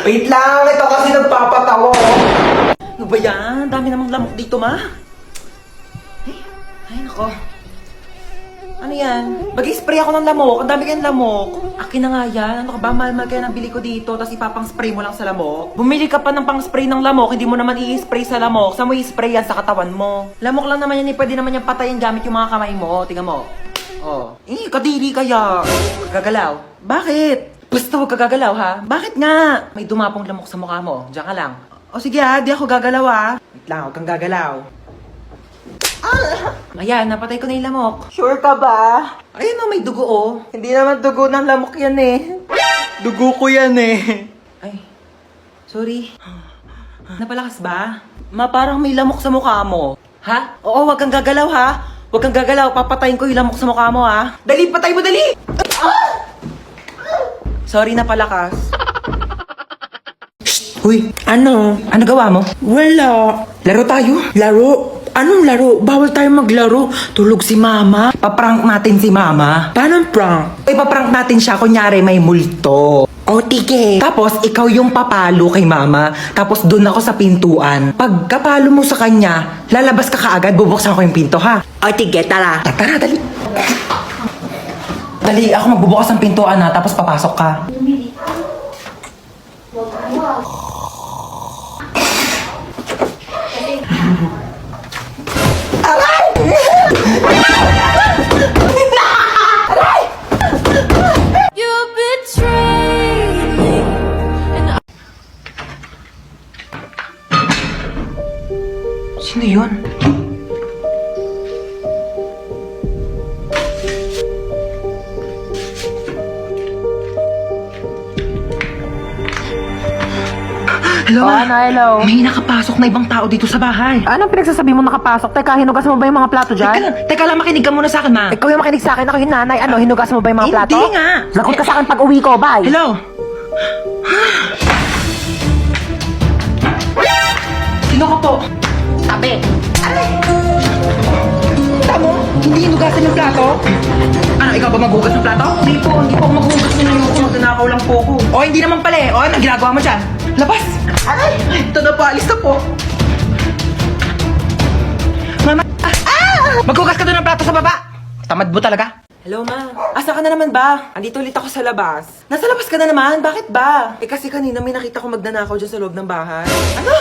Wait lang, ito kasi nagpapatawa. Ano ba yan? Dami namang lamok dito, ma. Ay, nako. Ano yan? Mag-spray ako ng lamok. Ang dami kayong lamok. Akin na nga yan. Ano ka ba? Mahal-mahal kaya nang bili ko dito. Tapos ipapang-spray mo lang sa lamok. Bumili ka pa ng pang-spray ng lamok. Hindi mo naman i-spray sa lamok. Saan mo i-spray yan? Sa katawan mo. Lamok lang naman yan. Pwede naman yan patayin gamit yung mga kamay mo. Tingnan mo. Oh. Kadiri kaya. Gagalaw. Bakit? Basta huwag ka gagalaw, ha? Bakit nga? May dumapong lamok sa mukha mo. Diyan ka lang. O sige ha, di ako gagalaw ha. Wait lang, huwag kang gagalaw. Ayan, napatay ko na yung lamok. Sure ka ba? Ayun o, may dugo o. Hindi naman dugo ng lamok yan eh. Dugo ko yan eh. Ay, sorry. Napalakas ba? Ma, parang may lamok sa mukha mo. Ha? Oo, huwag kang gagalaw ha. Huwag kang gagalaw, papatayin ko yung lamok sa mukha mo ha. Dali, patay mo, dali! Sorry na palakas. Uy, ano? Ano gawa mo? Wala. Laro tayo? Laro? Anong laro? Bawal tayo maglaro. Tulog si mama. Paprank natin si mama. Paano ang prank? Ipaprank natin siya, kunyari may multo. O, tige. Tapos, ikaw yung papalo kay mama. Tapos, doon ako sa pintuan. Pag kapalo mo sa kanya, lalabas ka kaagad, bubuksan ko yung pinto, ha? O, tige, tara. Tara, dali. Dali, ako magbubukas ng pintuan, ha? Tapos, papasok ka. Sino yun? Hello? Hello. May nakapasok na ibang tao dito sa bahay. Anong pinagsasabi mo nakapasok? Teka, hinugas mo ba yung mga plato dyan? Teka lang, makinig ka muna sa akin, ma. Ikaw yung makinig sa akin, ako yung nanay. Ano, hinugas mo ba yung mga plato? Hindi nga. Lagot ka sa akin pag uwi ko, bye. Hello? Sino ka po? Tabi. Kita mo? Hindi hinugasan yung plato? Ano, ikaw ba maghugas ng plato? Hindi po ako maghugas ng ayoko. Magnanakaw lang po ako. O, hindi naman pala eh. O, ano ginagawa mo dyan? Labas! Aray! Ito na po, alis na po. Mama! Maghugas ka doon ng plato sa baba! Tamad mo talaga? Hello, ma. Asa ka na naman ba? Andito ulit ako sa labas. Nasa labas ka na naman? Bakit ba? Eh kasi kanina may nakita ko magnanakaw dyan sa loob ng bahay. Ano?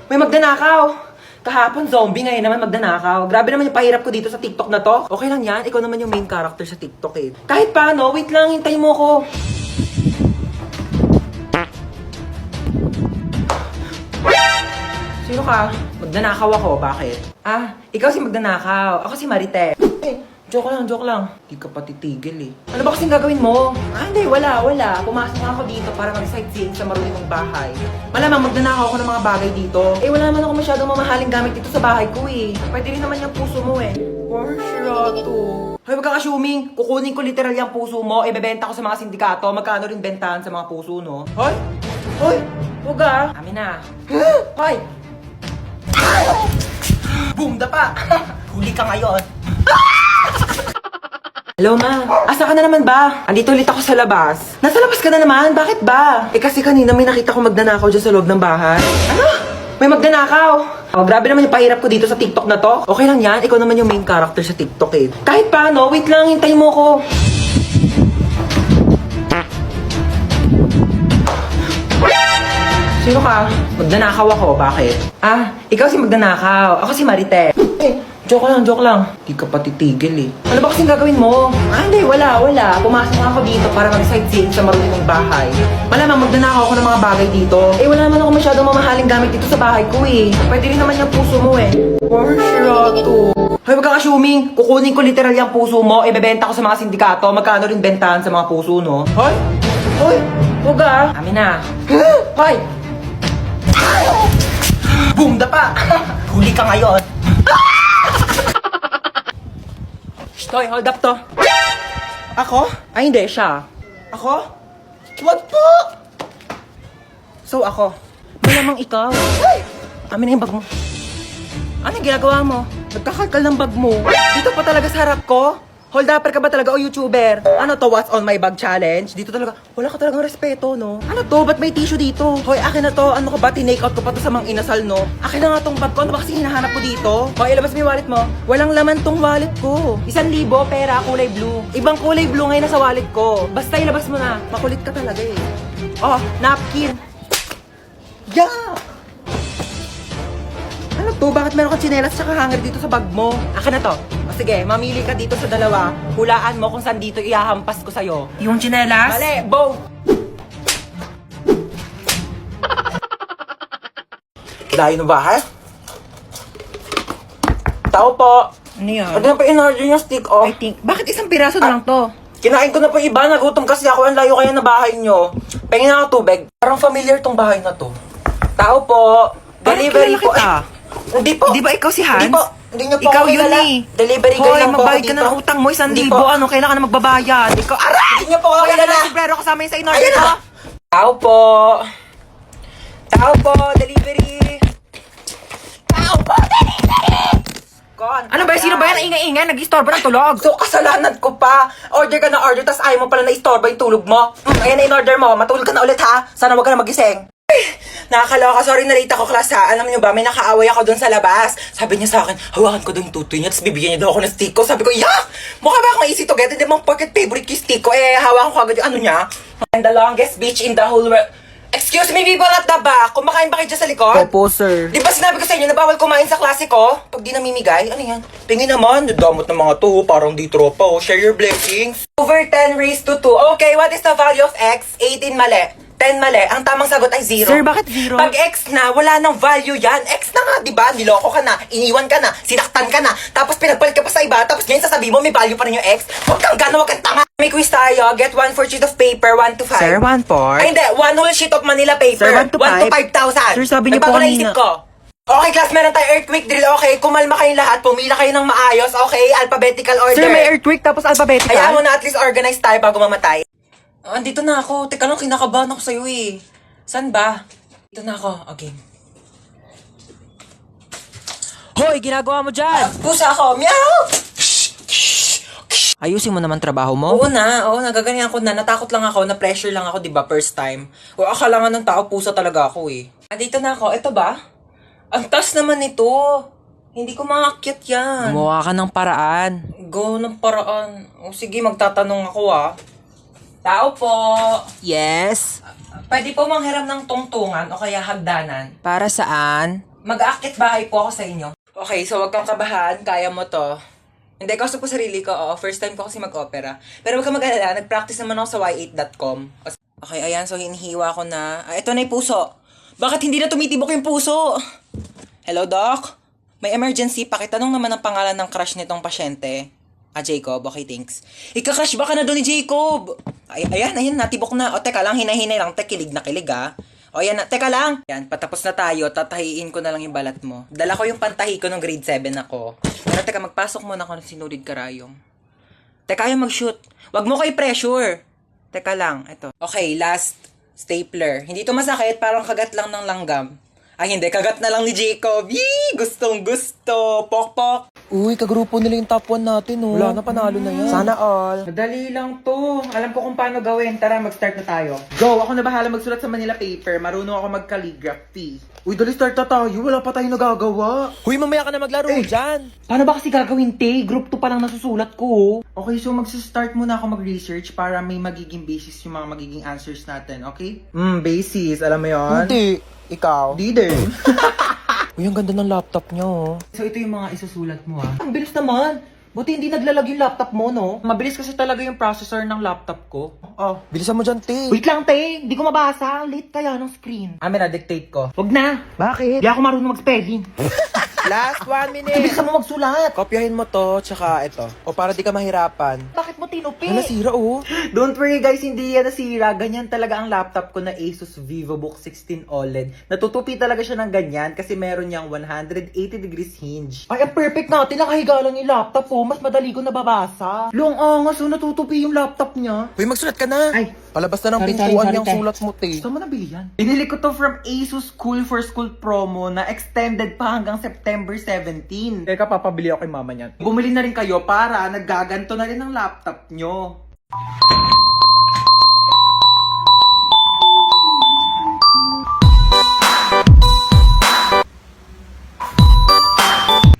May magnanakaw? Kahapon zombie, ngayon naman magnanakaw. Grabe naman yung pahirap ko dito sa TikTok na to. Okay lang yan, ikaw naman yung main character sa TikTok eh. Kahit paano, wait lang, hintayin mo ko. Sino ka? Magnanakaw ako, bakit? Ikaw si magnanakaw. Ako si Marite. Joke lang. Di ka pa titigil eh. Ano ba kasing gagawin mo? Hindi, wala. Pumasok ako dito para mag-sightseeing sa marunong kong bahay. Malamang magnanakaw ako ng mga bagay dito. Wala naman ako masyadong mamahaling gamit dito sa bahay ko eh. Pwede rin naman yung puso mo eh. Porsyado. Hoy, wag kang assuming. Kukunin ko literal yung puso mo, ibebenta ko sa mga sindikato. Magkano rin bentahan sa mga puso, no? Hoy! Huwag ah! Amin na. Hoy! Boom! Dapa! Huli ka ngayon. Hello, ma. Asa ka na naman ba? Andito ulit ako sa labas. Nasa labas ka na naman? Bakit ba? Kasi kanina may nakita ko magnanakaw dyan sa loob ng bahay. Ano? May magnanakaw? Grabe naman yung pahirap ko dito sa TikTok na to. Okay lang yan, ikaw naman yung main character sa TikTok eh. Kahit paano, wait lang, hintayin mo ko. Sino ka? Magnanakaw ako, bakit? Ikaw si magnanakaw. Ako si Marite. Joke lang. Di ka pa titigil eh. Ano ba kasing gagawin mo? Hindi, wala. Pumasok ako dito para mag-sightseeing sa marunong kong bahay. Malamang magnanakaw ako ng mga bagay dito. Wala naman ako masyadong mamahaling gamit dito sa bahay ko eh. Pwede rin naman yung puso mo eh. Porsyado. Hoy, wag kang assuming. Kukunin ko literal yung puso mo, ibebenta ko sa mga sindikato. Magkano rin bentahan sa mga puso, no? Hoy! Huwag ah! Amin na. Hoy! Boom! Dapa! Huli ka ngayon. Hoy, hold up to. Ako? Hindi, siya. Ako? Wag po! So, ako. Malamang ikaw. Amin na yung bag mo. Ano yung ginagawa mo? Nagkakalkal ng bag mo. Dito pa talaga sa harap ko? Hold upper ka ba talaga o YouTuber? Ano to, what's on my bag challenge? Dito talaga, wala ka talagang respeto, no? Ano to, ba't may tissue dito? Hoy, akin na to, ano ka ba, tinake out ko pa to sa mga inasal, no? Akin na nga tong bag ko, ano ba kasi hinahanap mo dito? Hoy, ilabas mo yung wallet mo. Walang laman tong wallet ko. 1,000 pera, kulay blue. Ibang kulay blue ngayon nasa wallet ko. Basta ilabas mo na, makulit ka talaga eh. Oh, napkin. Yeah! Ano to? Bakit meron kang tsinelas tsaka hanger dito sa bag mo? Akin na to. O sige, mamili ka dito sa dalawa. Hulaan mo kung saan dito ihahampas ko sa'yo. Yung tsinelas? Mali, both! Layo na bahay? Tao po. Ano yan? Ano na pa in-order yung stick off? I think, bakit isang piraso na lang to? Kinain ko na po yung iba, nagutom kasi ako. Ang layo kaya na bahay nyo. Pengin na ako tubig. Parang familiar tong bahay na to. Tao po. Parang Delivery kilala po. kita. Hindi po. Di ba ikaw si Hans? Hindi po. Hindi nyo po Ikaw ako yun kilala. eh. Delivery girl Hoy, lang po ako magbayad ka dito. na ng utang mo, 1,000. Hindi po. Ano, kailangan na magbabayad. Ikaw, aray! Hindi nyo po ako Hoy, kilala. ano, sombrero kasama yun sa in-order Ayun ko. na. Tao po. Tao po. Delivery. Tao po. Delivery. Kon. Ano ba, sino ba yan? Ingay-ingay, nag-istorbo ng tulog. So, kasalanan ko pa. Order ka na order, tas ayaw mo pala na istorbo yung tulog mo. Ayan na in-order mo. Matulog ka na ulit, ha? Sana wag ka na magising. Nakakaloka, sorry na late ako, class, ha? Alam niyo ba, may nakaaway ako doon sa labas. Sabi niya sa akin, hawakan ko daw yung tutoy niya, tapos bibigyan niya daw ako ng stick ko. Sabi ko, yak! Mukha ba akong easy to get? Hindi mo porket favorite ko yung stick ko. Hawakan ko agad yung ano niya. I'm the longest bitch in the whole world. Excuse me, people at the back. Kumakain ba kayo dyan sa likod? Opo, sir. Di ba sinabi ko sa inyo na bawal kumain sa klase ko? Pag di namimigay, ano yan? Tingin naman, damot ng mga to, parang di tropa, oh. Share your blessings. Over 10 raised to 2. Okay, what is the value of x? 18 mali. 10 mali. Ang tamang sagot ay 0. Sir, bakit 0? Pag x na, wala nang value yan. X na nga, di ba? Niloko ka na, iniwan ka na, sinaktan ka na, tapos pinagpalit ka pa sa iba, tapos ngayon sasabihin mo may value pa rin yung x. Huwag kang gana, huwag kang tanga. May quiz tayo. Get 1 for sheet of paper, 1 to 5. Sir, 1 for? Ay, hindi. 1 whole sheet of Manila paper. Sir, 1 to 1 to 5,000. 5,000. Sir, sabi niyo po Nagbago na isip kanina. ko. Okay, class, meron tayo earthquake drill. Okay, kumalma kayong lahat. Pumila kayo ng maayos. Okay, alphabetical order. Sir, may earthquake tapos alphabetical? Hayaan mo na at least organize tayo bago mamatay. Andito na ako. Teka lang, kinakabahan ako sa'yo eh. San ba? Dito na ako. Okay. Hoy, ginagawa mo dyan! Pusa ako. Meow! Ayusin mo naman trabaho mo. Oo, nagaganyan ako na. Natakot lang ako, na-pressure lang ako, di ba, first time. O, akala nga ng tao, pusa talaga ako eh. Andito na ako. Ito ba? Ang taas naman nito. Hindi ko maakyat yan. Gumawa ka ng paraan. Go ng paraan. O sige, magtatanong ako ah. Tao po. Yes? Pwede po manghiram ng tungtungan o kaya hagdanan. Para saan? Mag-aakit bahay po ako sa inyo. Okay, so wag kang kabahan. Kaya mo to. Hindi, kaso po sarili ko. Oo, first time ko kasi mag-opera. Pero wag kang mag-alala. Nag-practice naman ako sa y8.com. Okay, ayan. So, hinihiwa ko na. Ito na yung puso. Bakit hindi na tumitibok yung puso? Hello, Doc? May emergency. Pakitanong naman ang pangalan ng crush nitong pasyente. Jacob. Okay, thanks. Ika-crush ba ka na doon ni Jacob? Ayan, natibok na. O, teka lang, hinay-hinay lang. Kilig na kilig, ah. O, yan na. Teka lang. Yan, patapos na tayo. Tatahiin ko na lang yung balat mo. Dala ko yung pantahi ko nung grade 7 ako. Pero teka, magpasok muna ako ng sinulid karayong. Teka, ayaw mag-shoot. Wag mo kay pressure. Teka lang, ito. Okay, last stapler. Hindi to masakit, parang kagat lang ng langgam. Ay, hindi. Kagat na lang ni Jacob. Yee! Gustong gusto. Pok-pok. Uy, kagrupo nila yung top 1 natin, oh. Wala na, panalo na yan. Sana all. Madali lang to. Alam ko kung paano gawin. Tara, mag-start na tayo. Go! Ako na bahala magsulat sa Manila paper. Marunong ako mag-calligraphy. Uy, dali start na tayo. Wala pa tayong nagagawa. Huy, mamaya ka na maglaro dyan. Paano ba kasi gagawin, te? Group 2 pa lang nasusulat ko. Okay, so mag-start muna ako mag-research para may magiging basis yung mga magiging answers natin, okay? Basis. Alam mo yon? Hindi. Ikaw. Di din. Uy, ang ganda ng laptop niya, oh. So, ito yung mga isusulat mo, ha? Ang bilis naman. Buti hindi naglalag yung laptop mo, no? Mabilis kasi talaga yung processor ng laptop ko. Oh. Bilisan mo dyan, te. Wait lang, te. Hindi ko mabasa. Late kaya ng screen. Amin na, dictate ko. Wag na. Bakit? Hindi ako marunong mag-spelling. Last 1 minute. Bilisan mo magsulat. Kopyahin mo to, tsaka ito. O para di ka mahirapan. Bakit mo tinupi? Ano, nasira, oh. Don't worry guys, hindi yan nasira. Ganyan talaga ang laptop ko na Asus VivoBook 16 OLED. Natutupi talaga siya ng ganyan kasi meron niyang 180 degrees hinge. Ay, ang perfect natin. Nakahiga lang yung laptop ko. Mas madali ko nababasa. Long angas, so natutupi yung laptop niya. Uy, magsulat ka na. Ay. Palabas na ng Sorry, pintuan sorry, yung te. sulat mo, te. Saan mo nabili yan? Binili ko to from Asus Cool for School promo na extended pa hanggang September September 17. Teka, papabili ako kay mama niyan. Bumili na rin kayo para naggaganto na rin ang laptop nyo.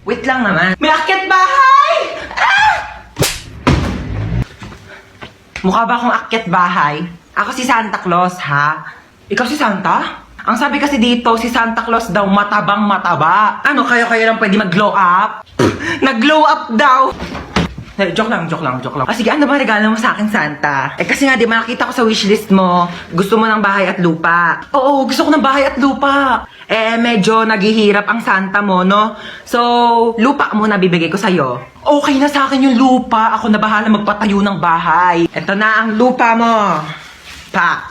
Wait lang naman. May akyat bahay! Ah! Mukha ba akong akyat bahay? Ako si Santa Claus, ha? Ikaw si Santa? Ang sabi kasi dito, si Santa Claus daw matabang mataba. Ano, kayo lang pwede mag-glow up? Nag-glow up daw! Joke lang. Ah, sige, ano ba regalo mo sa akin, Santa? Kasi nga, di ba, nakita ko sa wishlist mo, gusto mo ng bahay at lupa. Oo, gusto ko ng bahay at lupa. Medyo naghihirap ang Santa mo, no? So, lupa muna bibigay ko sa'yo. Okay na sa akin yung lupa. Ako na bahala magpatayo ng bahay. Ito na ang lupa mo. Pak.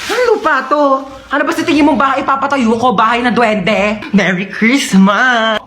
Anong lupa to? Ano ba sa tingin mong bahay papatayo ko? Bahay na duwende? Merry Christmas!